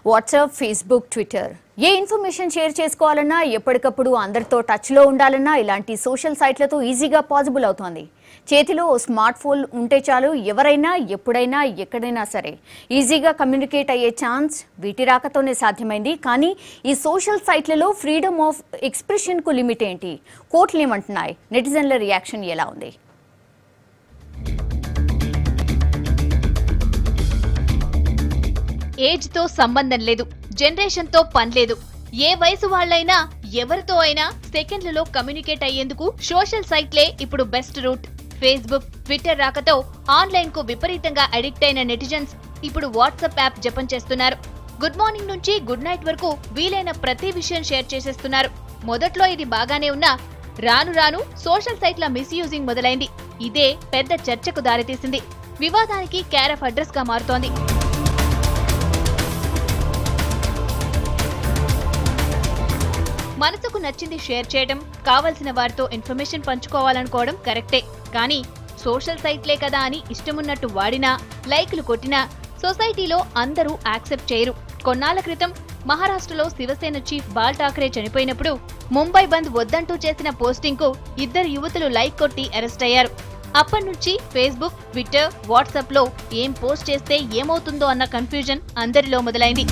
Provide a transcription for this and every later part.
WhatsApp, Facebook, Twitter ఏ information share చేసుకోవాలన్నా ఎప్పటికప్పుడు అందరితో టచ్లో ఉండాలన్నా ఇలాంటి సోషల్ సైట్లతో ఈజీగా పాసిబుల్ అవుతోంది. చేతిలో స్మార్ట్ ఫోన్ ఉంటే చాలు ఎవరైనా ఎప్పుడైనా ఎక్కడైనా సరే ఈజీగా కమ్యూనికేట్ అయ్యే ఛాన్స్ వీటి రాకతోనే సాధ్యమైంది. కానీ ఈ సోషల్ సైట్లలో ఫ్రీడమ్ ఆఫ్ ఎక్స్ప్రెషన్కు లిమిట్ ఏంటి? కోర్టులు ఏమంటున్నాయి? నెటిజన్ల రియాక్షన్ ఎలా ఉంది? ఏజ్ తో సంబంధం లేదు, జనరేషన్ తో పని లేదు. ఏ వయసు వాళ్ళైనా ఎవరితో అయినా సెకండ్లలో కమ్యూనికేట్ అయ్యేందుకు సోషల్ సైట్లే ఇప్పుడు బెస్ట్ రూట్. ఫేస్బుక్, ట్విట్టర్ రాకతో ఆన్లైన్ కు విపరీతంగా అడిక్ట్ అయిన నెటిజన్స్ ఇప్పుడు వాట్సాప్ యాప్ జపం చేస్తున్నారు. గుడ్ మార్నింగ్ నుంచి గుడ్ నైట్ వరకు వీలైన ప్రతి విషయం షేర్ చేసేస్తున్నారు. మొదట్లో ఇది బాగానే ఉన్నా రాను రాను సోషల్ సైట్ల మిస్యూజింగ్ మొదలైంది. ఇదే పెద్ద చర్చకు దారితీసింది. వివాదానికి కేర్ ఆఫ్ అడ్రస్ గా మారుతోంది. మనసుకు నచ్చింది షేర్ చేయడం, కావలసిన వారితో ఇన్ఫర్మేషన్ పంచుకోవాలనుకోవడం కరెక్టే. కానీ సోషల్ సైట్లే కదా అని ఇష్టమున్నట్టు వాడినా, లైకులు కొట్టినా సొసైటీలో అందరూ యాక్సెప్ట్ చేయరు. కొన్నాళ్ల క్రితం మహారాష్ట్రలో శివసేన చీఫ్ బాల్ ఠాక్రే చనిపోయినప్పుడు ముంబై బంద్ వద్దంటూ చేసిన పోస్టింగ్ కు 2 యువతులు లైక్ కొట్టి అరెస్ట్ అయ్యారు. అప్పటినుంచి ఫేస్బుక్, ట్విట్టర్, వాట్సాప్ లో ఏం పోస్ట్ చేస్తే ఏమవుతుందో అన్న కన్ఫ్యూజన్ అందరిలో మొదలైంది.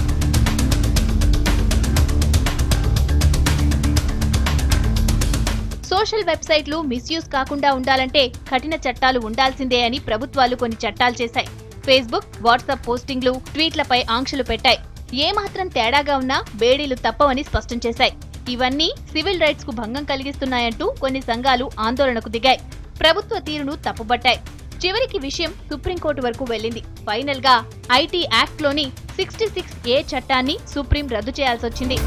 సోషల్ వెబ్సైట్లు మిస్యూజ్ కాకుండా ఉండాలంటే కఠిన చట్టాలు ఉండాల్సిందే అని ప్రభుత్వాలు కొన్ని చట్టాలు చేశాయి. ఫేస్బుక్, వాట్సాప్ పోస్టింగ్లు, ట్వీట్లపై ఆంక్షలు పెట్టాయి. ఏమాత్రం తేడాగా ఉన్నా బేడీలు తప్పవని స్పష్టం చేశాయి. ఇవన్నీ సివిల్ రైట్స్ కు భంగం కలిగిస్తున్నాయంటూ కొన్ని సంఘాలు ఆందోళనకు దిగాయి. ప్రభుత్వ తీరును తప్పుబట్టాయి. చివరికి విషయం సుప్రీంకోర్టు వరకు వెళ్లింది. ఫైనల్ గా ఐటీ యాక్ట్ లోని 66A చట్టాన్ని సుప్రీం రద్దు చేయాల్సొచ్చింది.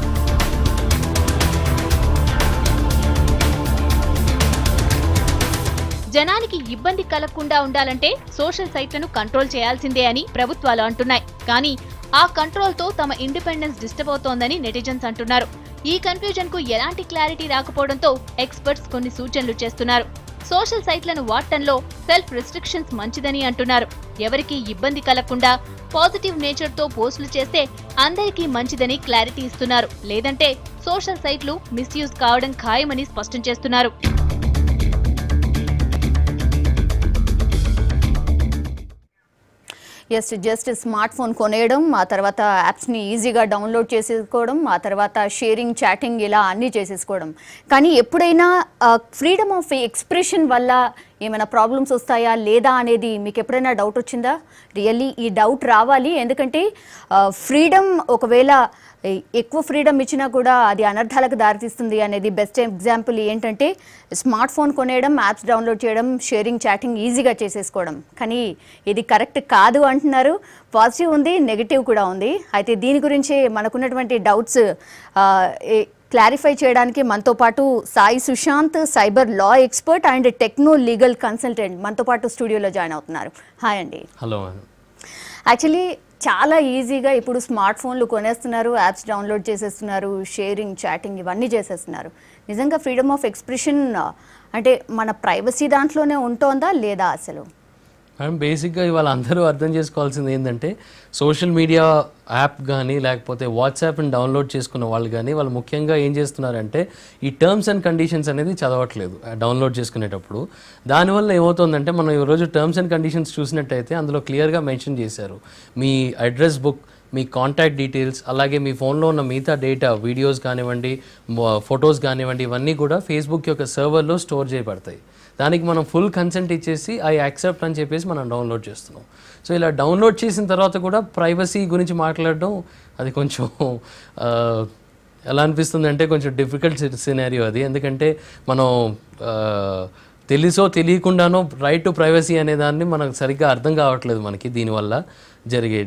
జనానికి ఇబ్బంది కలగకుండా ఉండాలంటే సోషల్ సైట్లను కంట్రోల్ చేయాల్సిందే అని ప్రభుత్వాలు అంటున్నాయి. కానీ ఆ కంట్రోల్ తో తమ ఇండిపెండెన్స్ డిస్టర్బ్ అవుతోందని నెటిజన్స్ అంటున్నారు. ఈ కన్ఫ్యూజన్ కు ఎలాంటి క్లారిటీ రాకపోవడంతో ఎక్స్పర్ట్స్ కొన్ని సూచనలు చేస్తున్నారు. సోషల్ సైట్లను వాడటంలో సెల్ఫ్ రిస్ట్రిక్షన్స్ మంచిదని అంటున్నారు. ఎవరికి ఇబ్బంది కలగకుండా పాజిటివ్ నేచర్ తో పోస్టులు చేస్తే అందరికీ మంచిదని క్లారిటీ ఇస్తున్నారు. లేదంటే సోషల్ సైట్లు మిస్యూజ్ కావడం ఖాయమని స్పష్టం చేస్తున్నారు. జస్ట్ స్మార్ట్ ఫోన్ కొనేయడం, ఆ తర్వాత యాప్స్ని ఈజీగా డౌన్లోడ్ చేసేసుకోవడం, ఆ తర్వాత షేరింగ్, చాటింగ్ ఇలా అన్నీ చేసేసుకోవడం. కానీ ఎప్పుడైనా ఫ్రీడమ్ ఆఫ్ ఎక్స్ప్రెషన్ వల్ల ఏమైనా ప్రాబ్లమ్స్ వస్తాయా లేదా అనేది మీకు ఎప్పుడైనా డౌట్ వచ్చిందా? రియల్లీ ఈ డౌట్ రావాలి. ఎందుకంటే ఫ్రీడమ్ ఒకవేళ ఎక్కువ ఫ్రీడమ్ ఇచ్చినా కూడా అది అనర్థాలకు దారితీస్తుంది అనేది బెస్ట్ ఎగ్జాంపుల్ ఏంటంటే స్మార్ట్ ఫోన్ కొనేయడం, యాప్స్ డౌన్లోడ్ చేయడం, షేరింగ్, చాటింగ్ ఈజీగా చేసేసుకోవడం. కానీ ఇది కరెక్ట్ కాదు అంటున్నారు. పాజిటివ్ ఉంది, నెగిటివ్ కూడా ఉంది. అయితే దీని గురించి మనకున్నటువంటి డౌట్స్ క్లారిఫై చేయడానికి మనతో పాటు Sai Sushant, cyber law expert and techno legal consultant మనతో పాటు స్టూడియోలో జాయిన్ అవుతున్నారు. హాయ్ అండి. హలో. యాక్చువల్లీ చాలా ఈజీగా ఇప్పుడు స్మార్ట్ ఫోన్లు కొనేస్తున్నారు, యాప్స్ డౌన్లోడ్ చేసేస్తున్నారు, షేరింగ్, చాటింగ్ ఇవన్నీ చేసేస్తున్నారు. నిజంగా ఫ్రీడమ్ ఆఫ్ ఎక్స్ప్రెషన్ అంటే మన ప్రైవసీ దాంట్లోనే ఉంటుందా లేదా అసలు? మేడం, బేసిక్గా ఇవాళ అందరూ అర్థం చేసుకోవాల్సింది ఏంటంటే సోషల్ మీడియా యాప్ కానీ లేకపోతే వాట్సాప్ని డౌన్లోడ్ చేసుకున్న వాళ్ళు కానీ వాళ్ళు ముఖ్యంగా ఏం చేస్తున్నారంటే ఈ టర్మ్స్ అండ్ కండిషన్స్ అనేది చదవట్లేదు డౌన్లోడ్ చేసుకునేటప్పుడు. దానివల్ల ఏమవుతుందంటే మనం ఈరోజు టర్మ్స్ అండ్ కండిషన్స్ చూసినట్టయితే అందులో క్లియర్గా మెన్షన్ చేశారు మీ అడ్రస్ బుక్, మీ కాంటాక్ట్ డీటెయిల్స్, అలాగే మీ ఫోన్లో ఉన్న మిగతా డేటా, వీడియోస్ కానివ్వండి, ఫొటోస్ కానివ్వండి, ఇవన్నీ కూడా ఫేస్బుక్ యొక్క సర్వర్లో స్టోర్ చేయబడతాయి. దానికి మనం ఫుల్ కన్సెంట్ ఇచ్చేసి ఐ యాక్సెప్ట్ అని చెప్పేసి మనం డౌన్లోడ్ చేస్తున్నాం. సో ఇలా డౌన్లోడ్ చేసిన తర్వాత కూడా ప్రైవసీ గురించి మాట్లాడడం అది కొంచెం ఎలా అనిపిస్తుంది అంటే కొంచెం డిఫికల్ట్ సినారియో అది. ఎందుకంటే మనం తెలుసో తెలియకుండానో రైట్ టు ప్రైవసీ అనే దాన్ని మనకు సరిగ్గా అర్థం కావట్లేదు. మనకి దీనివల్ల జరిగే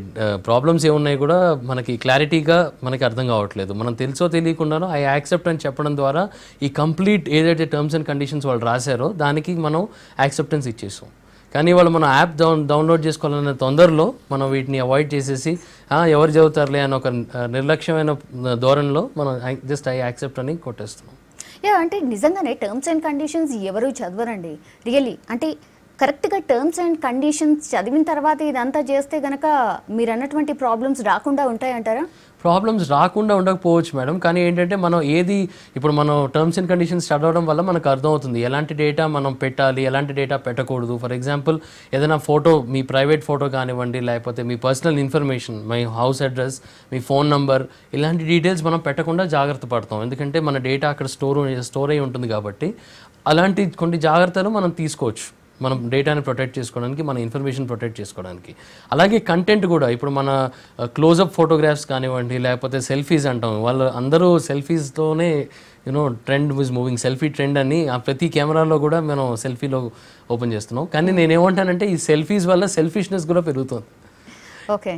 ప్రాబ్లమ్స్ ఏమున్నాయి కూడా మనకి క్లారిటీగా మనకి అర్థం కావట్లేదు. మనం తెలుసో తెలియకుండానో ఐ యాక్సెప్ట్ అని చెప్పడం ద్వారా ఈ కంప్లీట్ ఏదైతే టర్మ్స్ అండ్ కండిషన్స్ వాళ్ళు రాశారో దానికి మనం యాక్సెప్టెన్స్ ఇచ్చేసాం. కానీ వాళ్ళు మనం యాప్ డౌన్లోడ్ చేసుకోవాలనే తొందరలో మనం వీటిని అవాయిడ్ చేసేసి ఎవరు చదువుతారులే అని ఒక నిర్లక్ష్యమైన ధోరణిలో మనం జస్ట్ ఐ యాక్సెప్ట్ అని కొట్టేస్తున్నాం. అంటే నిజంగానే టర్మ్స్ అండ్ కండిషన్స్ ఎవరు చదవరండి రియల్లీ. అంటే కరెక్ట్గా టర్మ్స్ అండ్ కండిషన్స్ చదివిన తర్వాత ఇదంతా చేస్తే గనక మీరు అన్నటువంటి ప్రాబ్లమ్స్ రాకుండా ఉంటాయంటారా? ప్రాబ్లమ్స్ రాకుండా ఉండకపోవచ్చు మేడం, కానీ ఏంటంటే మనం ఇప్పుడు మనం టర్మ్స్ అండ్ కండిషన్స్ చదవడం వల్ల మనకు అర్థమవుతుంది ఎలాంటి డేటా మనం పెట్టాలి, ఎలాంటి డేటా పెట్టకూడదు. ఫర్ ఎగ్జాంపుల్ ఏదైనా ఫోటో, మీ ప్రైవేట్ ఫోటో కానివ్వండి, లేకపోతే మీ పర్సనల్ ఇన్ఫర్మేషన్, మీ హౌస్ అడ్రస్, మీ ఫోన్ నంబర్, ఇలాంటి డీటెయిల్స్ మనం పెట్టకుండా జాగ్రత్త పడతాం. ఎందుకంటే మన డేటా అక్కడ స్టోర్ అయి ఉంటుంది కాబట్టి అలాంటి కొన్ని జాగ్రత్తలు మనం తీసుకోవచ్చు మనం డేటాని ప్రొటెక్ట్ చేసుకోవడానికి, మన ఇన్ఫర్మేషన్ ప్రొటెక్ట్ చేసుకోవడానికి. అలాగే కంటెంట్ కూడా, ఇప్పుడు మన క్లోజప్ ఫోటోగ్రాఫ్స్ కానివ్వండి, లేకపోతే సెల్ఫీస్ అంటాం, వాళ్ళు అందరూ సెల్ఫీస్తోనే trend was moving, selfie trend అని ప్రతి కెమెరాలో కూడా మనం సెల్ఫీలో ఓపెన్ చేస్తున్నాం. కానీ నేనేమంటానంటే ఈ సెల్ఫీస్ వల్ల సెల్ఫిష్నెస్ కూడా పెరుగుతుంది. ఓకే,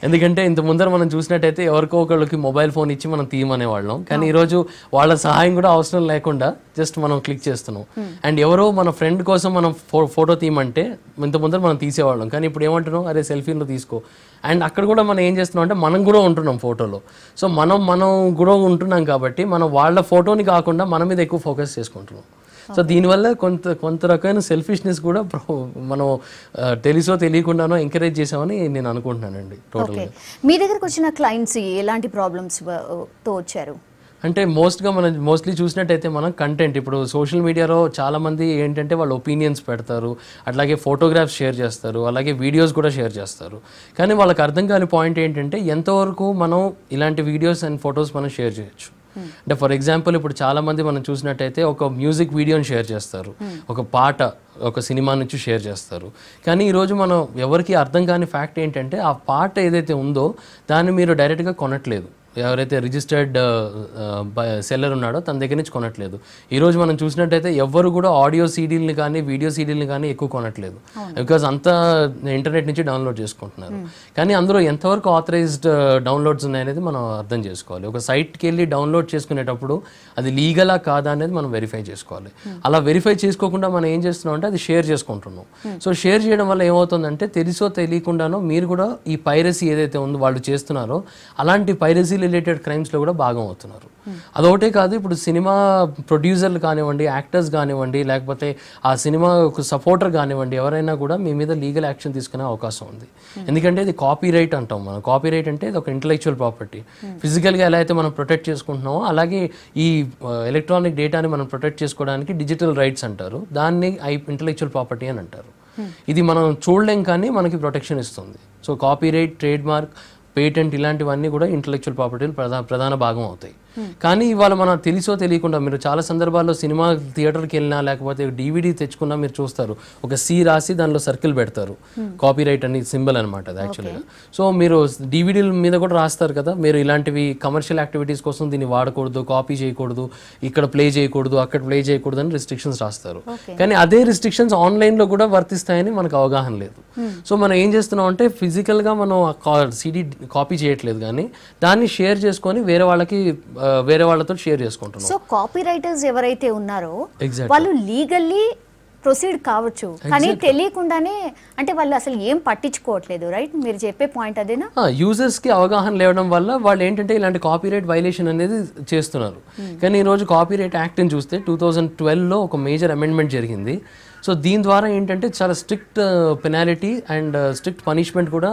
ఎందుకంటే ఇంత ముందర మనం చూసినట్టయితే ఎవరికో ఒకళ్ళకి మొబైల్ ఫోన్ ఇచ్చి మనం తీయమనేవాళ్ళం, కానీ ఈరోజు వాళ్ళ సహాయం కూడా అవసరం లేకుండా జస్ట్ మనం క్లిక్ చేస్తున్నాం. అండ్ ఎవరో మన ఫ్రెండ్ కోసం మనం ఫోటో తీయమంటే ఇంత ముందర మనం తీసేవాళ్ళం, కానీ ఇప్పుడు ఏమంటున్నాం, అరే సెల్ఫీలో తీసుకో. అండ్ అక్కడ కూడా మనం ఏం చేస్తున్నాం అంటే మనం కూడా ఉంటున్నాం ఫోటోలో. సో మనం కూడా ఉంటున్నాం కాబట్టి మనం వాళ్ళ ఫోటోని కాకుండా మన మీద ఎక్కువ ఫోకస్ చేసుకుంటున్నాం. సో దీనివల్ల కొంత రకమైన సెల్ఫిష్నెస్ కూడా మనం తెలుసో తెలియకుండానో ఎంకరేజ్ చేసామని నేను అనుకుంటున్నానండి. టోటల్గా మీ దగ్గరకు వచ్చిన క్లయింట్స్ ఎలాంటి ప్రాబ్లమ్స్తో వచ్చారు? అంటే మోస్ట్లీ చూసినట్టయితే మనం కంటెంట్, ఇప్పుడు సోషల్ మీడియాలో చాలామంది ఏంటంటే వాళ్ళు ఒపీనియన్స్ పెడతారు, అట్లాగే ఫోటోగ్రాఫ్స్ షేర్ చేస్తారు, అలాగే వీడియోస్ కూడా షేర్ చేస్తారు. కానీ వాళ్ళకి అర్థం కాని పాయింట్ ఏంటంటే ఎంతవరకు మనం ఇలాంటి వీడియోస్ అండ్ ఫొటోస్ మనం షేర్ చేయొచ్చు. అంటే ఫర్ ఎగ్జాంపుల్ ఇప్పుడు చాలామంది మనం చూసినట్టయితే ఒక మ్యూజిక్ వీడియోని షేర్ చేస్తారు, ఒక పాట, ఒక సినిమా నుంచి షేర్ చేస్తారు. కానీ ఈరోజు మనం ఎవరికి అర్థం కాని ఫ్యాక్ట్ ఏంటంటే ఆ పాట ఏదైతే ఉందో దాన్ని మీరు డైరెక్ట్గా కొనట్లేదు. ఎవరైతే రిజిస్టర్డ్ సెల్లర్ ఉన్నాడో తన దగ్గర నుంచి కొనట్లేదు. ఈరోజు మనం చూసినట్టయితే ఎవ్వరు కూడా ఆడియో సీడీలని కానీ వీడియో సీడీలని కానీ ఎక్కువ కొనట్లేదు, బికాజ్ అంతా ఇంటర్నెట్ నుంచి డౌన్లోడ్ చేసుకుంటున్నారు. కానీ అందులో ఎంతవరకు ఆథరైజ్డ్ డౌన్లోడ్స్ ఉన్నాయనేది మనం అర్థం చేసుకోవాలి. ఒక సైట్కి వెళ్ళి డౌన్లోడ్ చేసుకునేటప్పుడు అది లీగలా కాదా అనేది మనం వెరిఫై చేసుకోవాలి. అలా వెరిఫై చేసుకోకుండా మనం ఏం చేస్తున్నాం అంటే అది షేర్ చేసుకుంటున్నాం. సో షేర్ చేయడం వల్ల ఏమవుతుందంటే తెలుసో తెలియకుండానో మీరు కూడా ఈ పైరసీ ఏదైతే ఉందో వాళ్ళు చేస్తున్నారో అలాంటి పైరసీ రిలేటెడ్ క్రైమ్స్లో కూడా భాగం అవుతున్నారు. అదొకటే కాదు, ఇప్పుడు సినిమా ప్రొడ్యూసర్లు కానివ్వండి, యాక్టర్స్ కానివ్వండి, లేకపోతే ఆ సినిమా ఒక సపోర్టర్ కానివ్వండి, ఎవరైనా కూడా మీ మీద లీగల్ యాక్షన్ తీసుకునే అవకాశం ఉంది. ఎందుకంటే ఇది కాపీ రైట్ అంటాం మనం. కాపీ రైట్ అంటే ఇది ఒక ఇంటలెక్చువల్ ప్రాపర్టీ. ఫిజికల్గా ఎలా అయితే మనం ప్రొటెక్ట్ చేసుకుంటున్నామో అలాగే ఈ ఎలక్ట్రానిక్ డేటాని మనం ప్రొటెక్ట్ చేసుకోవడానికి డిజిటల్ రైట్స్ అంటారు, దాన్ని ఇంటలెక్చువల్ ప్రాపర్టీ అని అంటారు. ఇది మనం చూడలేం కానీ మనకి ప్రొటెక్షన్ ఇస్తుంది. So copy right, trade mark, patent ఇలాంటివన్నీ కూడా ఇంటలెక్చువల్ ప్రాపర్టీలు ప్రధాన భాగం అవుతాయి. కానీ ఇవాళ మనం తెలుసో తెలియకుండా మీరు చాలా సందర్భాల్లో సినిమా థియేటర్కి వెళ్ళినా లేకపోతే DVD తెచ్చుకున్నా మీరు చూస్తారు, ఒక C రాసి దానిలో సర్కిల్ పెడతారు, కాపీ రైట్ అని సింబల్ అనమాట అది యాక్చువల్గా. సో మీరు DVDల మీద కూడా రాస్తారు కదా, మీరు ఇలాంటివి కమర్షియల్ యాక్టివిటీస్ కోసం దీన్ని వాడకూడదు, కాపీ చేయకూడదు, ఇక్కడ ప్లే చేయకూడదు, అక్కడ ప్లే చేయకూడదు అని రిస్ట్రిక్షన్స్ రాస్తారు. కానీ అదే రిస్ట్రిక్షన్స్ ఆన్లైన్లో కూడా వర్తిస్తాయని మనకు అవగాహన లేదు. సో మనం ఏం చేస్తున్నాం అంటే ఫిజికల్గా మనం CD కాపీ చేయట్లేదు, కానీ దాన్ని షేర్ చేసుకొని వేరే వాళ్ళతో షేర్ చేసుకుంటున్నాం. సో కాపీ రైటర్స్ ఎవరైతే ఉన్నారో వాళ్ళు లీగల్లీ ప్రొసీడ్ కావచ్చు, కానీ తెలియకుండానే అంటే వాళ్ళు అసలు ఏం పట్టించుకోవట్లేదు, రైట్? మీరు చెప్పే పాయింట్ అదేనా? యూజర్స్కి అవగాహన లేవడం వల్ల వాళ్ళు ఏంటంటే ఇలాంటి కాపీరైట్ వైలేషన్ అనేది చేస్తున్నారు. కానీ ఈరోజు కాపీరైట్ యాక్ట్ని చూస్తే 2012లో ఒక మేజర్ అమెండ్మెంట్ జరిగింది. సో దీని ద్వారా ఏంటంటే చాలా strict penalty and strict punishment కూడా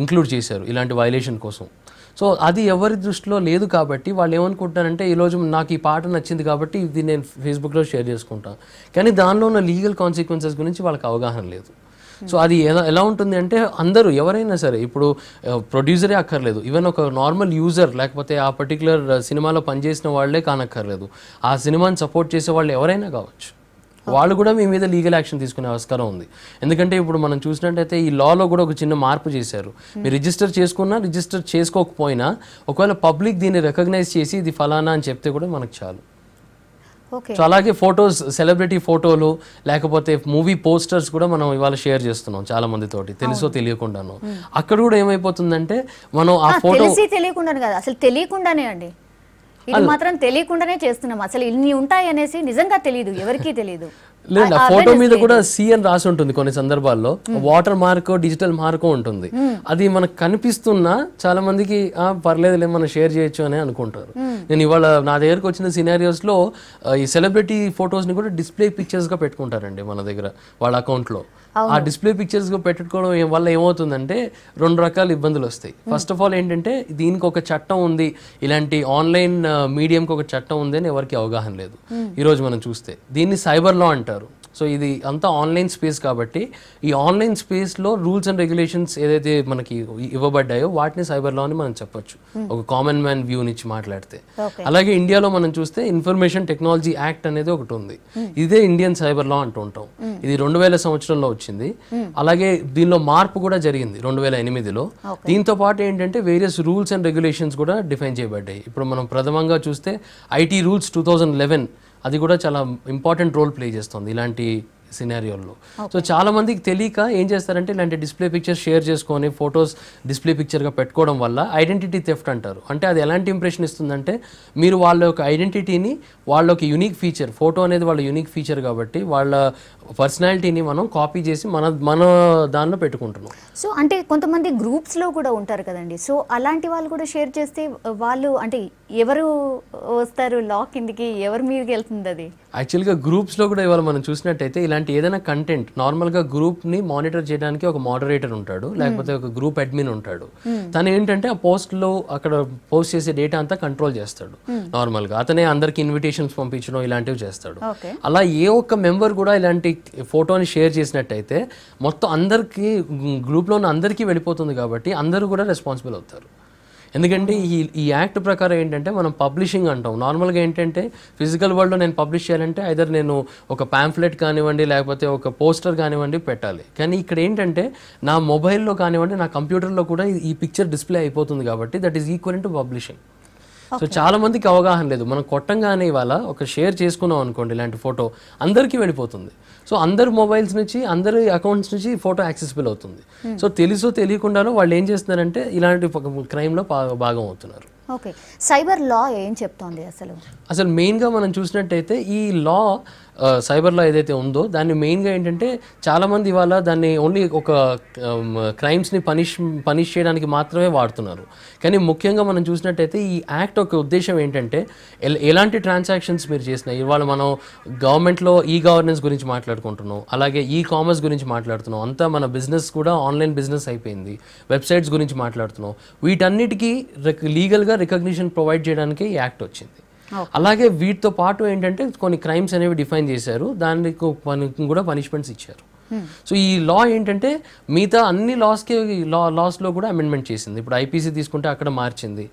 ఇంక్లూడ్ చేశారు ఇలాంటి వైలేషన్ కోసం. సో అది ఎవరి దృష్టిలో లేదు కాబట్టి వాళ్ళు ఏమనుకుంటారంటే ఈరోజు నాకు ఈ పాట నచ్చింది కాబట్టి ఇది నేను ఫేస్బుక్లో షేర్ చేసుకుంటాను, కానీ దానిలో ఉన్న లీగల్ కాన్సిక్వెన్సెస్ గురించి వాళ్ళకి అవగాహన లేదు. సో అది ఎలా ఉంటుంది అంటే అందరూ ఎవరైనా సరే, ఇప్పుడు ప్రొడ్యూసరే అక్కర్లేదు, ఈవెన్ ఒక నార్మల్ యూజర్ లేకపోతే ఆ పర్టికులర్ సినిమాలో పనిచేసిన వాళ్ళే కానక్కర్లేదు, ఆ సినిమాని సపోర్ట్ చేసే వాళ్ళు ఎవరైనా కావచ్చు, వాళ్ళు కూడా మీ మీద లీగల్ యాక్షన్ తీసుకునే ఆస్కారం ఉంది. ఎందుకంటే ఇప్పుడు మనం చూసినట్టయితే ఈ లాలో కూడా ఒక చిన్న మార్పు చేశారు. మీరు రిజిస్టర్ చేసుకున్నా రిజిస్టర్ చేసుకోకపోయినా ఒకవేళ పబ్లిక్ దీన్ని రికగ్నైజ్ చేసి ఇది ఫలానా అని చెప్తే కూడా మనకు చాలు. సో అలాగే ఫొటోస్, సెలబ్రిటీ ఫోటోలు లేకపోతే మూవీ పోస్టర్స్ కూడా మనం ఇవాళ షేర్ చేస్తున్నాం చాలా మందితోటి తెలుసో తెలియకుండాను. అక్కడ కూడా ఏమైపోతుందంటే మనం ఆ ఫోటో తెలియకుండానే కాదు, అసలు తెలియకుండానే అండి, ఇది మాత్రం తెలియకుండానే చేస్తున్నాం. అసలు ఇన్ని ఉంటాయి అనేసి నిజంగా తెలియదు, ఎవరికీ తెలియదు. లేదు ఆ ఫోటో మీద కూడా సి అని రాసి ఉంటుంది కొన్ని సందర్భాల్లో, వాటర్ మార్క్ డిజిటల్ మార్క్ ఉంటుంది. అది మనకు కనిపిస్తున్నా చాలా మందికి పర్లేదులే మనం షేర్ చేయొచ్చు అని అనుకుంటారు. నేను ఇవాళ నా దగ్గరకు వచ్చిన సినారియోస్ లో ఈ సెలబ్రిటీ ఫొటోస్ ని కూడా డిస్ప్లే పిక్చర్స్ గా పెట్టుకుంటారండి మన దగ్గర వాళ్ళ అకౌంట్ లో. ఆ డిస్ప్లే పిక్చర్స్ గా పెట్టుకోవడం వల్ల ఏమవుతుందంటే 2 రకాల ఇబ్బందులు వస్తాయి. ఫస్ట్ ఆఫ్ ఆల్ ఏంటంటే దీనికి ఒక చట్టం ఉంది, ఇలాంటి ఆన్లైన్ మీడియంకి ఒక చట్టం ఉంది అని ఎవరికి అవగాహన లేదు. ఈరోజు మనం చూస్తే దీన్ని సైబర్ లా అంటారు. సో ఇది అంతా ఆన్లైన్ స్పేస్ కాబట్టి ఈ ఆన్లైన్ స్పేస్లో రూల్స్ అండ్ రెగ్యులేషన్స్ ఏదైతే మనకి ఇవ్వబడ్డాయో వాటిని సైబర్ లా అని మనం చెప్పొచ్చు, ఒక కామన్ మ్యాన్ వ్యూ నుంచి మాట్లాడితే. అలాగే ఇండియాలో మనం చూస్తే ఇన్ఫర్మేషన్ టెక్నాలజీ యాక్ట్ అనేది ఒకటి ఉంది. ఇదే ఇండియన్ సైబర్ లా అంటూ ఉంటాం. ఇది 2000 సంవత్సరంలో వచ్చింది. అలాగే దీనిలో మార్పు కూడా జరిగింది 2008లో. దీంతో పాటు ఏంటంటే వేరియస్ రూల్స్ అండ్ రెగ్యులేషన్స్ కూడా డిఫైన్ చేయబడ్డాయి. ఇప్పుడు మనం ప్రథమంగా చూస్తే ఐటీ రూల్స్ 2011 అది కూడా చాలా ఇంపార్టెంట్ రోల్ ప్లే చేస్తుంది ఇలాంటి సినారియోల్లో. సో చాలా మందికి తెలియక ఏం చేస్తారంటే ఇలాంటి డిస్ప్లే పిక్చర్స్ షేర్ చేసుకొని ఫొటోస్ డిస్ప్లే పిక్చర్గా పెట్టుకోవడం వల్ల ఐడెంటిటీ థెఫ్ట్ అంటారు. అంటే అది ఎలాంటి ఇంప్రెషన్ ఇస్తుందంటే మీరు వాళ్ళ యొక్క ఐడెంటిటీని, వాళ్ళ ఒక యూనిక్ ఫీచర్, ఫోటో అనేది వాళ్ళ యూనిక్ ఫీచర్ కాబట్టి వాళ్ళ పర్సనాలిటీని మనం కాపీ చేసి మన దానిలో పెట్టుకుంటున్నాం. సో అంటే కొంతమంది గ్రూప్స్లో కూడా ఉంటారు కదండి, సో అలాంటి వాళ్ళు కూడా షేర్ చేస్తే వాళ్ళు అంటే ఎవరు వస్తారు లా కిందికి, ఎవరి మీదకి వెళ్తుంది అది? యాక్చువల్గా గ్రూప్స్లో కూడా ఇవాళ మనం చూసినట్టయితే ఇలాంటి ఏదైనా కంటెంట్ నార్మల్గా గ్రూప్ని మానిటర్ చేయడానికి ఒక మోడరేటర్ ఉంటాడు, లేకపోతే ఒక గ్రూప్ అడ్మిన్ ఉంటాడు. తను ఏంటంటే ఆ పోస్ట్లో అక్కడ పోస్ట్ చేసే డేటా అంతా కంట్రోల్ చేస్తాడు. నార్మల్గా అతనే అందరికి ఇన్విటేషన్స్ పంపించడం ఇలాంటివి చేస్తాడు. అలా ఏ ఒక్క మెంబర్ కూడా ఇలాంటి ఫోటోని షేర్ చేసినట్టయితే మొత్తం అందరికీ గ్రూప్లో ఉన్న అందరికీ వెళ్ళిపోతుంది కాబట్టి అందరూ కూడా రెస్పాన్సిబుల్ అవుతారు. ఎందుకంటే ఈ యాక్ట్ ప్రకారం ఏంటంటే మనం పబ్లిషింగ్ అంటాం. నార్మల్గా ఏంటంటే ఫిజికల్ వరల్డ్లో నేను పబ్లిష్ చేయాలంటే ఐదర్ నేను ఒక పాంఫ్లెట్ కానివ్వండి లేకపోతే ఒక పోస్టర్ కానివ్వండి పెట్టాలి. కానీ ఇక్కడ ఏంటంటే నా మొబైల్లో కానివ్వండి నా కంప్యూటర్లో కూడా ఈ పిక్చర్ డిస్ప్లే అయిపోతుంది కాబట్టి that is equal to publishing. So చాలా మందికి అవగాహన లేదు. మనం కొట్టంగానే ఇవాళ ఒక షేర్ చేసుకున్నాం అనుకోండి ఇలాంటి ఫోటో అందరికీ వెళ్ళిపోతుంది. సో అందరు మొబైల్స్ నుంచి అందరి అకౌంట్స్ నుంచి ఫోటో యాక్సెసిబుల్ అవుతుంది. సో తెలుసో తెలియకుండానో వాళ్ళు ఏం చేస్తున్నారంటే ఇలాంటి క్రైమ్లో భాగం అవుతున్నారు. ఓకే, సైబర్ లా ఏం చెప్తోంది అసలు మెయిన్గా మనం చూసినట్టయితే ఈ లా సైబర్ లా ఏదైతే ఉందో దాన్ని మెయిన్గా ఏంటంటే చాలామంది ఇవాళ దాన్ని ఓన్లీ ఒక క్రైమ్స్ని పనిష్ చేయడానికి మాత్రమే వాడుతున్నారు. కానీ ముఖ్యంగా మనం చూసినట్టయితే ఈ యాక్ట్ ఒక ఉద్దేశం ఏంటంటే ఎలాంటి ట్రాన్సాక్షన్స్ మీరు చేసినా, ఇవాళ మనం గవర్నమెంట్లో ఈ గవర్నెన్స్ గురించి మాట్లాడుకుంటున్నాం, అలాగే ఈ కామర్స్ గురించి మాట్లాడుతున్నాం, అంతా మన బిజినెస్ కూడా ఆన్లైన్ బిజినెస్ అయిపోయింది, వెబ్సైట్స్ గురించి మాట్లాడుతున్నాం. వీటన్నిటికీ లీగల్గా రికగ్నిషన్ ప్రొవైడ్ చేయడానికి ఈ యాక్ట్ వచ్చింది. అలాగే వీటితో పాటు ఏంటంటే కొన్ని క్రైమ్స్ అనేవి డిఫైన్ చేశారు, దానికి కూడా పనిష్మెంట్స్ ఇచ్చారు. సో ఈ లా ఏంటంటే మిగతా అన్ని లాస్లో కూడా అమెండ్మెంట్ చేసింది. ఇప్పుడు ఐపీసీ తీసుకుంటే అక్కడ మార్చింది,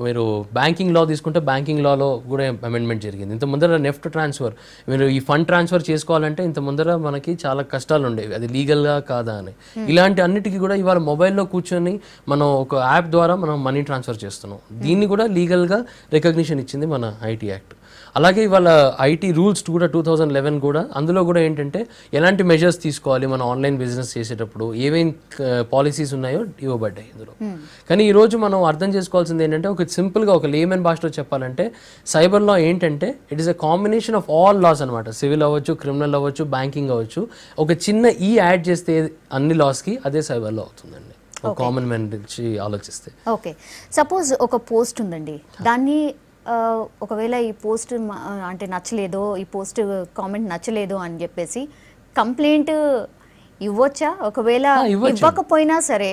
మీరు బ్యాంకింగ్ లా తీసుకుంటే బ్యాంకింగ్ లాలో కూడా అమెండ్మెంట్ జరిగింది. ఇంత ముందర నెఫ్ట్ ట్రాన్స్ఫర్, మీరు ఈ ఫండ్ ట్రాన్స్ఫర్ చేసుకోవాలంటే ఇంత ముందర మనకి చాలా కష్టాలు ఉండేవి, అది లీగల్గా కాదా అని. ఇలాంటి అన్నిటికీ కూడా ఇవాళ మొబైల్లో కూర్చొని మనం ఒక యాప్ ద్వారా మనం మనీ ట్రాన్స్ఫర్ చేస్తున్నాం. దీన్ని కూడా లీగల్గా రికగ్నిషన్ ఇచ్చింది మన ఐటీ యాక్ట్. అలాగే ఇవాళ ఐటీ రూల్స్ కూడా 2011 కూడా అందులో కూడా ఏంటంటే ఎలాంటి మెజర్స్ తీసుకోవాలి మనం ఆన్లైన్ బిజినెస్ చేసేటప్పుడు ఏమేమి పాలసీస్ ఉన్నాయో ఇవ్వబడ్డాయి ఇందులో. కానీ ఈరోజు మనం అర్థం చేసుకోవాల్సింది ఏంటంటే ఒక సింపుల్గా ఒక లేమన్ భాషలో చెప్పాలంటే సైబర్ లా ఏంటంటే it is a combination of all loss అనమాట. సివిల్ అవ్వచ్చు, క్రిమినల్ అవ్వచ్చు, బ్యాంకింగ్ అవ్వచ్చు. ఒక చిన్న యాడ్ చేస్తే అన్ని లాస్కి అదే సైబర్ లా అవుతుందండి, కామన్ మ్యాన్ నుంచి ఆలోచిస్తే. ఓకే, సపోజ్ ఒక పోస్ట్ ఉందండి, దాన్ని ఒకవేళ ఈ పోస్ట్ అంటే నచ్చలేదు, ఈ పోస్ట్ కామెంట్ నచ్చలేదు అని చెప్పేసి కంప్లైంట్ ఇవ్వచ్చా? ఒకవేళ ఇవ్వకపోయినా సరే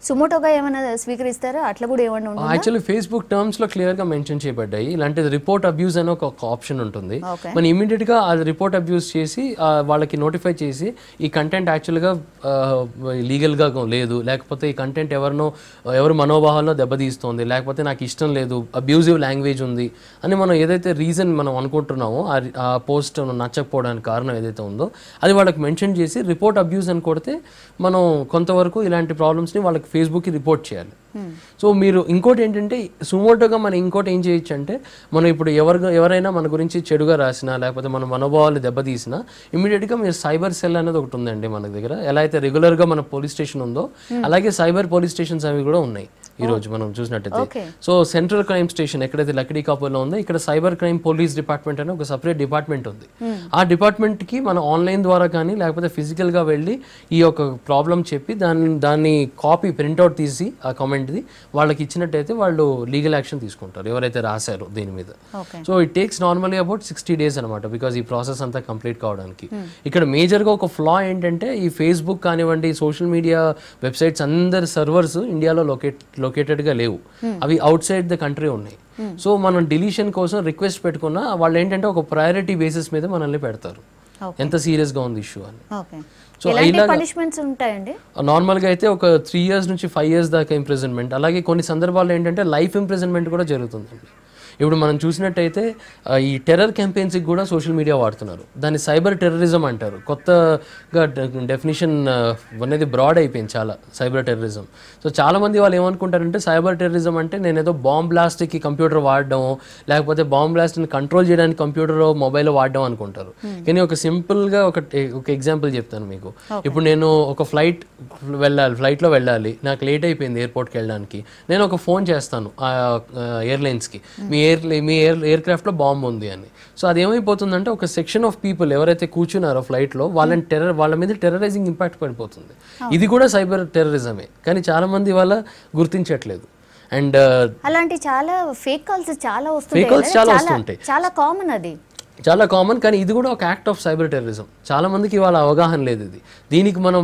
సుమోటోగా ఏమైనా స్వీకరిస్తారా? అట్లా కూడా ఏమన్నా ఉంటుందా? యాక్చువల్లీ ఫేస్బుక్ టర్మ్స్ లో క్లియర్ గా మెన్షన్ చేయబడ్డాయి. ఇలాంటి రిపోర్ట్ అబ్యూస్ అని ఒక ఆప్షన్ ఉంటుంది. మనం ఇమీడియట్ గా అది రిపోర్ట్ అబ్యూస్ చేసి వాళ్ళకి నోటిఫై చేసి ఈ కంటెంట్ యాక్చువల్ గా లీగల్ గా లేదు, లేకపోతే ఈ కంటెంట్ ఎవరు మనోభావాల్లో దెబ్బతీస్తుంది, లేకపోతే నాకు ఇష్టం లేదు, అబ్యూజివ్ లాంగ్వేజ్ ఉంది అని మనం ఏదైతే రీజన్ మనం అనుకుంటున్నామో ఆ పోస్ట్ నచ్చకపోవడానికి కారణం ఏదైతే ఉందో అది వాళ్ళకి మెన్షన్ చేసి రిపోర్ట్ అబ్యూస్ అని కొడితే మనం కొంతవరకు ఇలాంటి ప్రాబ్లమ్స్ని వాళ్ళకి ఫేస్బుక్కి రిపోర్ట్ చేయాలి. సో మీరు ఇంకోటి ఏంటంటే సుమోటోగా మనం ఇంకోటి ఏం చేయొచ్చు అంటే మనం ఇప్పుడు ఎవరైనా మన గురించి చెడుగా రాసినా లేకపోతే మన మనోభావాలు దెబ్బతీసినా ఇమీడియట్గా మీరు సైబర్ సెల్ అనేది ఒకటి ఉందండి మన దగ్గర. ఎలా అయితే రెగ్యులర్గా మన పోలీస్ స్టేషన్ ఉందో అలాగే సైబర్ పోలీస్ స్టేషన్స్ అవి కూడా ఉన్నాయి. ఈరోజు మనం చూసినట్టయితే. సో సెంట్రల్ క్రైమ్ స్టేషన్ ఎక్కడైతే లక్డీ కాపూర్లో ఉందో ఇక్కడ సైబర్ క్రైమ్ పోలీస్ డిపార్ట్మెంట్ అని ఒక సపరేట్ డిపార్ట్మెంట్ ఉంది. ఆ డిపార్ట్మెంట్కి మనం ఆన్లైన్ ద్వారా కానీ లేకపోతే ఫిజికల్గా వెళ్ళి ఈ యొక్క ప్రాబ్లం చెప్పి దాన్ని కాపీ ప్రింట్అవుట్ తీసి ఆ కామెంట్ది వాళ్ళకి ఇచ్చినట్టయితే వాళ్ళు లీగల్ యాక్షన్ తీసుకుంటారు ఎవరైతే రాశారో దీని మీద. So it takes normally about 60 days అనమాట, బికాజ్ ఈ ప్రాసెస్ అంతా కంప్లీట్ కావడానికి. ఇక్కడ మేజర్గా ఒక ఫ్లా ఏంటంటే ఈ ఫేస్బుక్ కానివ్వండి సోషల్ మీడియా వెబ్సైట్స్ అందరి సర్వర్స్ ఇండియాలో లొకేటెడ్గా లేవు, అవి అవుట్ సైడ్ ద కంట్రీ ఉన్నాయి. సో మనం డిలీషన్ కోసం రిక్వెస్ట్ పెట్టుకున్నా వాళ్ళు ఏంటంటే ఒక ప్రయారిటీ బేసిస్ మీద మనల్ని పెడతారు ఎంత సీరియస్గా ఉంది ఇష్యూ అని. సో నార్మల్గా అయితే ఒక 3 years నుంచి 5 years దాకా ఇంప్రిజన్మెంట్, అలాగే కొన్ని సందర్భాల్లో ఏంటంటే లైఫ్ ఇంప్రిజన్మెంట్ కూడా జరుగుతుందండి. ఇప్పుడు మనం చూసినట్టయితే ఈ టెర్రర్ క్యాంపెయిన్స్కి కూడా సోషల్ మీడియా వాడుతున్నారు, దాన్ని సైబర్ టెర్రరిజం అంటారు. కొత్తగా డెఫినేషన్ అనేది బ్రాడ్ అయిపోయింది చాలా, సైబర్ టెర్రరిజం. సో చాలామంది వాళ్ళు ఏమనుకుంటారంటే సైబర్ టెర్రరిజం అంటే నేను ఏదో బాంబ్ బ్లాస్ట్కి కంప్యూటర్ వాడడం లేకపోతే బాంబ్ బ్లాస్ట్ని కంట్రోల్ చేయడానికి కంప్యూటర్ మొబైల్ వాడడం అనుకుంటారు. కానీ ఒక సింపుల్గా ఒక ఎగ్జాంపుల్ చెప్తాను మీకు. ఇప్పుడు నేను ఒక ఫ్లైట్లో వెళ్ళాలి, నాకు లేట్ అయిపోయింది ఎయిర్పోర్ట్కి వెళ్ళడానికి, నేను ఒక ఫోన్ చేస్తాను ఎయిర్లైన్స్కి, మీ ఎయిర్ క్రాఫ్ట్లో బాంబ్ ఉంది అని. సో అదేమైపోతుందంటే ఒక సెక్షన్ ఆఫ్ పీపుల్ ఎవరైతే కూర్చున్నారో ఫ్లైట్లో వాళ్ళ మీద టెర్రరైజింగ్ ఇంపాక్ట్ పడిపోతుంది. ఇది కూడా సైబర్ టెర్రరిజమే, కానీ చాలా మంది వాళ్ళ గుర్తించట్లేదు. అండ్ అలాంటి చాలా ఫేక్ కాల్స్ చాలా వస్తుంటాయి, చాలా కామన్, అది చాలా కామన్. కానీ ఇది కూడా ఒక యాక్ట్ ఆఫ్ సైబర్ టెర్రరిజం. చాలా మందికి వాళ్ళ అవగాహన లేదు ఇది. దీనికి మనం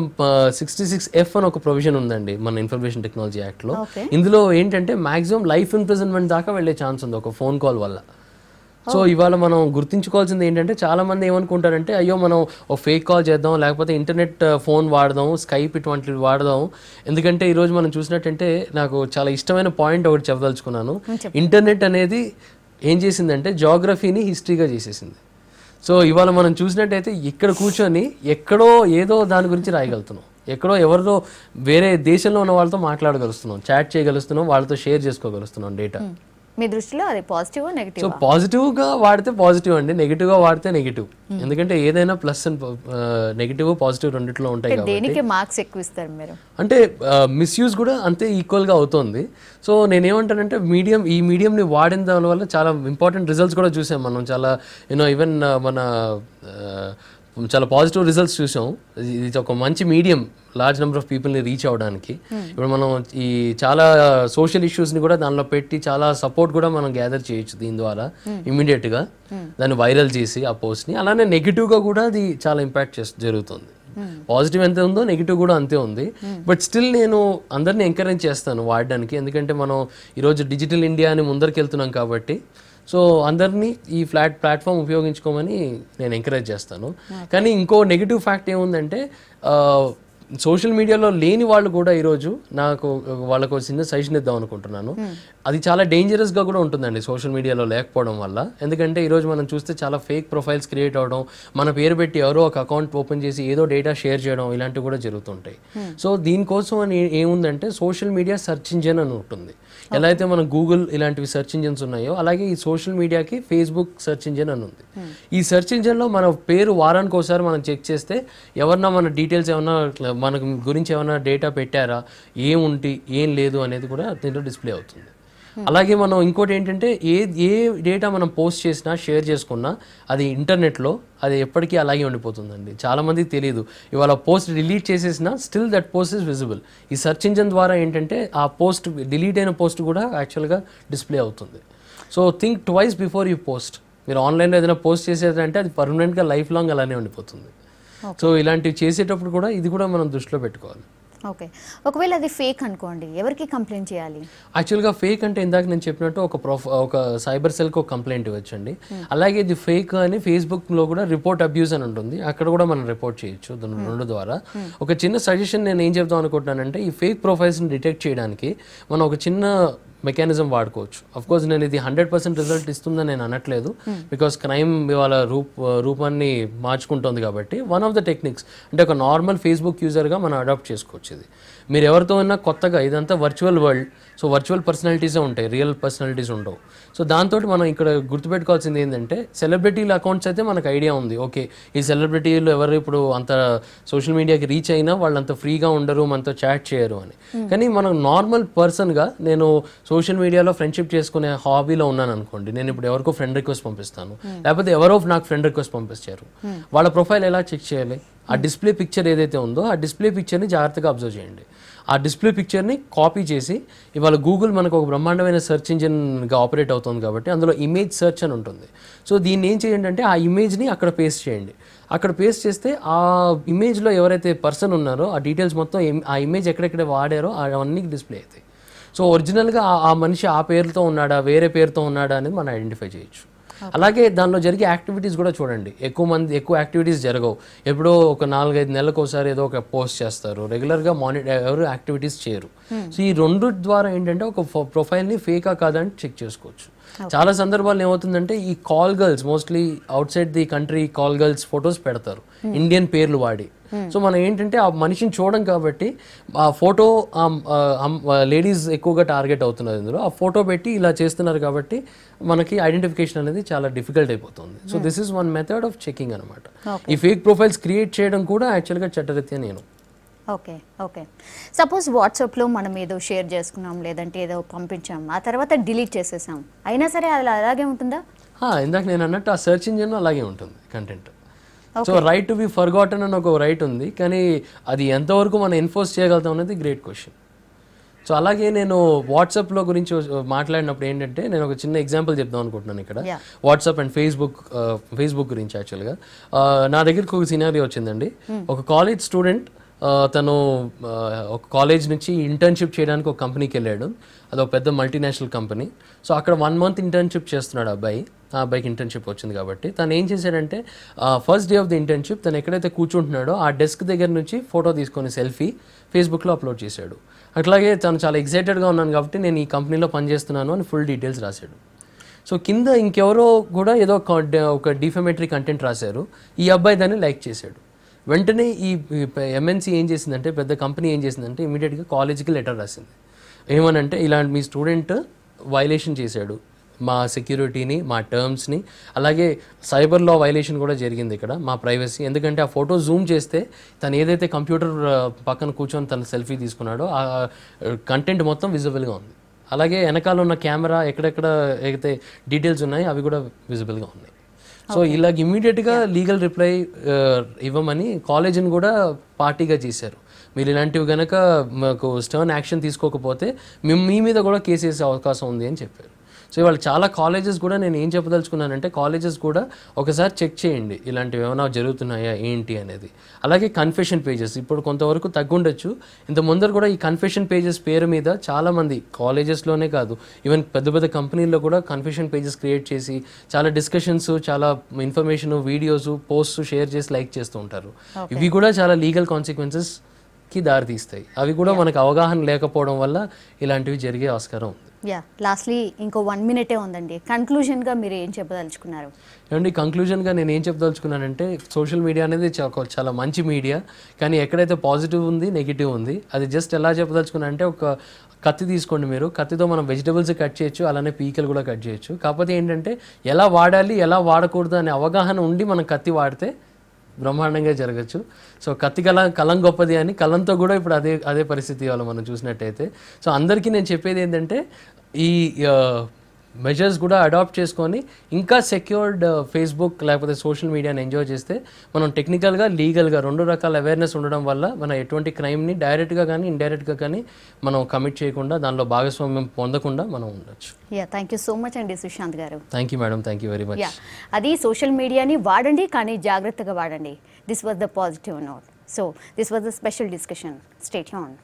66F అని ఒక ప్రొవిజన్ ఉందండి మన ఇన్ఫర్మేషన్ టెక్నాలజీ యాక్ట్లో. ఇందులో ఏంటంటే మాక్సిమం లైఫ్ ఇంప్రిజన్మెంట్ దాకా వెళ్ళే ఛాన్స్ ఉంది ఒక ఫోన్ కాల్ వల్ల. సో ఇవాళ మనం గుర్తుంచుకోవాల్సింది ఏంటంటే చాలా మంది ఏమనుకుంటారంటే అయ్యో మనం ఒక ఫేక్ కాల్ చేద్దాం లేకపోతే ఇంటర్నెట్ ఫోన్ వాడదాం, స్కైప్ ఇటువంటివి వాడదాం. ఎందుకంటే ఈరోజు మనం చూసినట్టంటే నాకు చాలా ఇష్టమైన పాయింట్ ఒకటి చెప్పదలుచుకున్నాను. ఇంటర్నెట్ అనేది ఏం చేసిందంటే జాగ్రఫీని హిస్టరీగా చేసేసింది. సో ఇవాళ మనం చూసినట్టయితే ఇక్కడ కూర్చొని ఎక్కడో ఏదో దాని గురించి రాయగలుగుతున్నాం, ఎక్కడో ఎవరితో వేరే దేశంలో ఉన్న వాళ్ళతో మాట్లాడగలుగుతున్నాం, చాట్ చేయగలుగుతున్నాం, వాళ్ళతో షేర్ చేసుకోగలుగుతున్నాం డేటా. మీ దృష్టిలో అది పాజిటివ్ నెగటివ్? సో పాజిటివ్గా వాడితే పాజిటివ్ అండి, నెగిటివ్గా వాడితే నెగిటివ్. ఎందుకంటే ఏదైనా ప్లస్ అండ్ నెగిటివ్ పాజిటివ్ రెండిట్లో ఉంటాయి కాబట్టి దేనికి మార్క్స్ ఎక్కువ ఇస్తారు మీరు? అంటే మిస్యూజ్ కూడా అంతే ఈక్వల్గా అవుతుంది. సో నేనేమంటానంటే ఈ మీడియంని వాడిన దానివల్ల చాలా ఇంపార్టెంట్ రిజల్ట్స్ కూడా చూసాం మనం. చాలా ఈవెన్ మన చాలా పాజిటివ్ రిజల్ట్స్ చూసాం. ఇది ఒక మంచి మీడియం లార్జ్ నెంబర్ ఆఫ్ పీపుల్ని రీచ్ అవ్వడానికి. ఇప్పుడు మనం ఈ చాలా సోషల్ ఇష్యూస్ని కూడా దానిలో పెట్టి చాలా సపోర్ట్ కూడా మనం గ్యాదర్ చేయొచ్చు దీని ద్వారా ఇమీడియట్గా, దాన్ని వైరల్ చేసి ఆ పోస్ట్ని. అలానే నెగిటివ్గా కూడా అది చాలా ఇంపాక్ట్ జరుగుతుంది. పాజిటివ్ ఎంత ఉందో నెగిటివ్ కూడా అంతే ఉంది. బట్ స్టిల్ నేను అందరినీ ఎంకరేజ్ చేస్తాను వాడడానికి, ఎందుకంటే మనం ఈరోజు డిజిటల్ ఇండియా అని ముందరికి వెళ్తున్నాం కాబట్టి. సో అందరినీ ఈ ప్లాట్ఫామ్ ఉపయోగించుకోమని నేను ఎంకరేజ్ చేస్తాను. కానీ ఇంకో నెగిటివ్ ఫ్యాక్ట్ ఏముందంటే సోషల్ మీడియాలో లేని వాళ్ళు కూడా ఈరోజు వాళ్ళకు చిన్న సజెషన్ ఇద్దాం అనుకుంటున్నాను. అది చాలా డేంజరస్గా కూడా ఉంటుందండి సోషల్ మీడియాలో లేకపోవడం వల్ల. ఎందుకంటే ఈరోజు మనం చూస్తే చాలా ఫేక్ ప్రొఫైల్స్ క్రియేట్ అవ్వడం, మన పేరు పెట్టి ఎవరో ఒక అకౌంట్ ఓపెన్ చేసి ఏదో డేటా షేర్ చేయడం, ఇలాంటివి కూడా జరుగుతుంటాయి. సో దీనికోసం అని ఏముందంటే సోషల్ మీడియా సెర్చ్ ఇంజిన్ అని ఉంటుంది. ఎలా అయితే మన గూగుల్ ఇలాంటివి సెర్చ్ ఇంజిన్స్ ఉన్నాయో అలాగే ఈ సోషల్ మీడియాకి ఫేస్బుక్ సెర్చ్ ఇంజిన్ అని ఉంది. ఈ సెర్చ్ ఇంజిన్లో మన పేరు వారానికి ఒకసారి మనం చెక్ చేస్తే ఎవరన్నా మన డీటెయిల్స్ ఏమన్నా మన గురించి ఏమైనా డేటా పెట్టారా, ఏం లేదు అనేది కూడా దీంట్లో డిస్ప్లే అవుతుంది. అలాగే మనం ఇంకోటి ఏంటంటే ఏ డేటా మనం పోస్ట్ చేసినా షేర్ చేసుకున్నా అది ఇంటర్నెట్లో అది ఎప్పటికీ అలాగే ఉండిపోతుందండి. చాలామందికి తెలియదు. ఇవాళ పోస్ట్ డిలీట్ చేసేసినా still that post is visible. ఈ సెర్చ్ ఇంజిన్ ద్వారా ఏంటంటే ఆ పోస్ట్ డిలీట్ అయిన పోస్ట్ కూడా యాక్చువల్గా డిస్ప్లే అవుతుంది. So think twice before you post. మీరు ఆన్లైన్లో ఏదైనా పోస్ట్ చేసేదంటే అది పర్మనెంట్గా లైఫ్ లాంగ్ అలానే ఉండిపోతుంది. సో ఇలాంటివి చేసేటప్పుడు కూడా ఇది కూడా మనం దృష్టిలో పెట్టుకోవాలి. ఓకే, ఒకవేళ అది ఫేక్ అనుకోండి, ఎవరికి కంప్లైంట్ చేయాలి? యాక్చువల్గా ఫేక్ అంటే ఇందాక నేను చెప్పినట్టు ఒక సైబర్ సెల్కి ఒక కంప్లైంట్ ఇవ్వచ్చండి. అలాగే ఇది ఫేక్ అని ఫేస్బుక్లో కూడా రిపోర్ట్ అబ్యూస్ అని ఉంటుంది, అక్కడ కూడా మనం రిపోర్ట్ చేయొచ్చు రెండు ద్వారా. ఒక చిన్న సజెషన్ నేను ఏం చెప్తాం అనుకుంటున్నానంటే ఈ ఫేక్ ప్రొఫైల్స్ని డిటెక్ట్ చేయడానికి మనం ఒక చిన్న మెకానిజం వాడుకోవచ్చు. అఫ్కోర్స్ నేను ఇది 100% రిజల్ట్ ఇస్తుందని నేను అనట్లేదు, బికాస్ క్రైమ్ ఇవాళ రూపాన్ని మార్చుకుంటుంది కాబట్టి వన్ ఆఫ్ ద టెక్నిక్స్ అంటే ఒక నార్మల్ ఫేస్బుక్ యూజర్గా మనం అడాప్ట్ చేసుకోవచ్చు ఇది. మీరు ఎవరితో ఉన్నా కొత్తగా ఇదంతా వర్చువల్ వరల్డ్. సో వర్చువల్ పర్సనాలిటీసే ఉంటాయి, రియల్ పర్సనాలిటీస్ ఉండవు. సో దాంతో మనం ఇక్కడ గుర్తుపెట్టుకోవాల్సింది ఏంటంటే సెలబ్రిటీల అకౌంట్స్ అయితే మనకు ఐడియా ఉంది, ఓకే ఈ సెలబ్రిటీలు ఎవరు ఇప్పుడు అంత సోషల్ మీడియాకి రీచ్ అయినా వాళ్ళు అంత ఫ్రీగా ఉండరు, మనతో చాట్ చేయరు అని. కానీ మనం నార్మల్ పర్సన్గా నేను సోషల్ మీడియాలో ఫ్రెండ్షిప్ చేసుకునే హాబీలో ఉన్నాను అనుకోండి, నేను ఇప్పుడు ఎవరికో ఫ్రెండ్ రిక్వెస్ట్ పంపిస్తాను, లేకపోతే ఎవరో నాకు ఫ్రెండ్ రిక్వెస్ట్ పంపించారు, వాళ్ళ ప్రొఫైల్ ఎలా చెక్ చేయాలి? ఆ డిస్ప్లే పిక్చర్ ఏదైతే ఉందో ఆ డిస్ప్లే పిక్చర్ని జాగ్రత్తగా అబ్జర్వ్ చేయండి. ఆ డిస్ప్లే పిక్చర్ని కాపీ చేసి, ఇవాళ గూగుల్ మనకు ఒక బ్రహ్మాండమైన సెర్చ్ ఇంజిన్గా ఆపరేట్ అవుతుంది కాబట్టి అందులో ఇమేజ్ సెర్చ్ అని ఉంటుంది. సో దీన్ని ఏం చేయండి అంటే ఆ ఇమేజ్ని అక్కడ పేస్ట్ చేయండి. అక్కడ పేస్ట్ చేస్తే ఆ ఇమేజ్లో ఎవరైతే పర్సన్ ఉన్నారో ఆ డీటెయిల్స్ మొత్తం ఆ ఇమేజ్ ఎక్కడెక్కడ వాడారో అవన్నీ డిస్ప్లే అవుతాయి. సో ఒరిజినల్గా ఆ మనిషి ఆ పేరుతో ఉన్నాడా వేరే పేరుతో ఉన్నాడా అనేది మనం ఐడెంటిఫై చేయొచ్చు. అలాగే దానిలో జరిగే యాక్టివిటీస్ కూడా చూడండి, ఎక్కువ యాక్టివిటీస్ జరగవు. ఎప్పుడో ఒక 4-5 నెలలకు ఒకసారి ఏదో ఒక పోస్ట్ చేస్తారు, రెగ్యులర్గా ఎవరు యాక్టివిటీస్ చేయరు. సో ఈ రెండు ద్వారా ఏంటంటే ఒక ప్రొఫైల్ని ఫేకా కాదని చెక్ చేసుకోవచ్చు. చాలా సందర్భాలు ఏమవుతుందంటే ఈ call girls mostly out side the country call girls photos పెడతారు ఇండియన్ పేర్లు వాడి. సో మనం ఏంటంటే ఆ మనిషిని చూడడం కాబట్టి ఆ ఫోటో లేడీస్ ఎక్కువగా టార్గెట్ అవుతున్నారు ఇందులో. ఆ ఫోటో పెట్టి ఇలా చేస్తున్నారు కాబట్టి మనకి ఐడెంటిఫికేషన్ అనేది చాలా డిఫికల్ట్ అయిపోతుంది. So this is one method of checking అనమాట. ఈ ఫేక్ ప్రొఫైల్స్ క్రియేట్ చేయడం కూడా యాక్చువల్గా చట్టరీత్యా నేను. ఓకే ఓకే సపోజ్ వాట్సాప్లో మనం ఏదో షేర్ చేసుకున్నాం లేదంటే ఏదో పంపించాం, ఆ తర్వాత డిలీట్ చేసేసాం, అయినా సరే అది అలాగే ఉంటుందా? ఇందాక నేను అన్నట్టు ఆ సెర్చ్ ఇంజిన్ అలాగే ఉంటుంది content. So right to be forgotten అని ఒక రైట్ ఉంది, కానీ అది ఎంతవరకు మనం ఎన్ఫోర్స్ చేయగలుగుతాం అనేది గ్రేట్ క్వశ్చన్. సో అలాగే నేను వాట్సాప్లో గురించి మాట్లాడినప్పుడు ఏంటంటే నేను ఒక చిన్న ఎగ్జాంపుల్ చెప్దాం అనుకుంటున్నాను ఇక్కడ. వాట్సాప్ అండ్ ఫేస్బుక్ గురించి యాక్చువల్గా నా దగ్గరికి ఒక సినారియో వచ్చిందండి. ఒక కాలేజ్ స్టూడెంట్ తను ఒక కాలేజ్ నుంచి ఇంటర్న్షిప్ చేయడానికి ఒక కంపెనీకి వెళ్ళాడు. అది ఒక పెద్ద మల్టీనేషనల్ కంపెనీ. సో అక్కడ 1 month ఇంటర్న్షిప్ చేస్తున్నాడు ఆ అబ్బాయికి ఇంటర్న్షిప్ వచ్చింది కాబట్టి తను ఏం చేశాడంటే first day of the internship తను ఎక్కడైతే కూర్చుంటున్నాడో ఆ డెస్క్ దగ్గర నుంచి ఫోటో తీసుకొని సెల్ఫీ ఫేస్బుక్లో అప్లోడ్ చేశాడు. అట్లాగే తను చాలా ఎక్సైటెడ్గా ఉన్నాను కాబట్టి నేను ఈ కంపెనీలో పనిచేస్తున్నాను అని ఫుల్ డీటెయిల్స్ రాశాడు. సో కింద ఇంకెవరో కూడా ఏదో ఒక డిఫమేటరీ కంటెంట్ రాశారు, ఈ అబ్బాయి దాన్ని లైక్ చేశాడు. వెంటనే ఈ ఎంఎన్సీ ఏం చేసిందంటే, పెద్ద కంపెనీ ఏం చేసిందంటే ఇమీడియట్గా కాలేజీకి లెటర్ రాసింది. ఏమనంటే ఇలాంటి మీ స్టూడెంట్ వైలేషన్ చేశాడు మా సెక్యూరిటీని, మా టర్మ్స్ని, అలాగే సైబర్ లా వైలేషన్ కూడా జరిగింది ఇక్కడ, మా ప్రైవసీ. ఎందుకంటే ఆ ఫోటో జూమ్ చేస్తే తను ఏదైతే కంప్యూటర్ పక్కన కూర్చొని తను సెల్ఫీ తీసుకున్నాడో ఆ కంటెంట్ మొత్తం విజిబుల్గా ఉంది. అలాగే వెనకాల ఉన్న కెమెరా ఎక్కడెక్కడ అయితే డీటెయిల్స్ ఉన్నాయో అవి కూడా విజిబుల్గా ఉన్నాయి. సో ఇలాగ ఇమ్మీడియట్గా లీగల్ రిప్లై ఇవ్వమని కాలేజీని కూడా పార్టీగా చేశారు. మీరు ఇలాంటివి కనుక మాకు స్టర్న్ యాక్షన్ తీసుకోకపోతే మీ మీద కూడా కేసు వేసే అవకాశం ఉంది అని చెప్పారు. సో ఇవాళ చాలా కాలేజెస్ కూడా నేను ఏం చెప్పదలుచుకున్నానంటే కాలేజెస్ కూడా ఒకసారి చెక్ చేయండి ఇలాంటివి ఏమైనా జరుగుతున్నాయా ఏంటి అనేది. అలాగే కన్ఫెషన్ పేజెస్ ఇప్పుడు కొంతవరకు తగ్గుండొచ్చు. ఇంత ముందర కూడా ఈ కన్ఫెషన్ పేజెస్ పేరు మీద చాలామంది కాలేజెస్లోనే కాదు ఈవెన్ పెద్ద పెద్ద కంపెనీల్లో కూడా కన్ఫెషన్ పేజెస్ క్రియేట్ చేసి చాలా డిస్కషన్స్, చాలా ఇన్ఫర్మేషన్, వీడియోస్, పోస్ట్స్ షేర్ చేసి లైక్ చేస్తూ ఉంటారు. ఇవి కూడా చాలా లీగల్ కాన్సిక్వెన్సెస్కి దారితీస్తాయి. అవి కూడా మనకు అవగాహన లేకపోవడం వల్ల ఇలాంటివి జరిగే ఆస్కారం ఉంది. లాస్ట్లీ ఇంకో 1 minute ఉందండి, కన్క్లూజన్గా మీరు ఏం చెప్పదలుచుకున్నారు? ఏమండి కన్క్లూజన్గా నేను ఏం చెప్పదలుచుకున్నానంటే సోషల్ మీడియా అనేది చాలా మంచి మీడియా, కానీ ఎక్కడైతే పాజిటివ్ ఉంది నెగిటివ్ ఉంది. అది జస్ట్ ఎలా చెప్పదలుచుకున్నానంటే ఒక కత్తి తీసుకోండి, మీరు కత్తితో మనం వెజిటబుల్స్ కట్ చేయొచ్చు, అలానే పీకలు కూడా కట్ చేయొచ్చు. కాకపోతే ఏంటంటే ఎలా వాడాలి ఎలా వాడకూడదు అనే అవగాహన ఉండి మనం కత్తి వాడితే బ్రహ్మాండంగా జరగచ్చు. సో కత్తి కలం గొప్పది అని కలంతో కూడా ఇప్పుడు అదే పరిస్థితి వాళ్ళు మనం చూసినట్టయితే. సో అందరికీ నేను చెప్పేది ఏంటంటే ఈ మెజర్స్ కూడా అడాప్ట్ చేసుకొని ఇంకా సెక్యూర్డ్ ఫేస్బుక్ లేకపోతే సోషల్ మీడియాని ఎంజాయ్ చేస్తే మనం టెక్నికల్గా లీగల్గా 2 రకాల అవేర్నెస్ ఉండడం వల్ల మనం ఎటువంటి క్రైమ్ని డైరెక్ట్గా కానీ ఇండైరెక్ట్గా కానీ మనం కమిట్ చేయకుండా దానిలో భాగస్వామ్యం పొందకుండా మనం ఉండొచ్చు. థ్యాంక్ యూ సో మచ్ అండి సుశాంత్ గారు. Thank you madam, thank you very much. అది సోషల్ మీడియాని వాడండి కానీ జాగ్రత్తగా వాడండి. This was the positive note. So this was the special discussion. Stay tuned.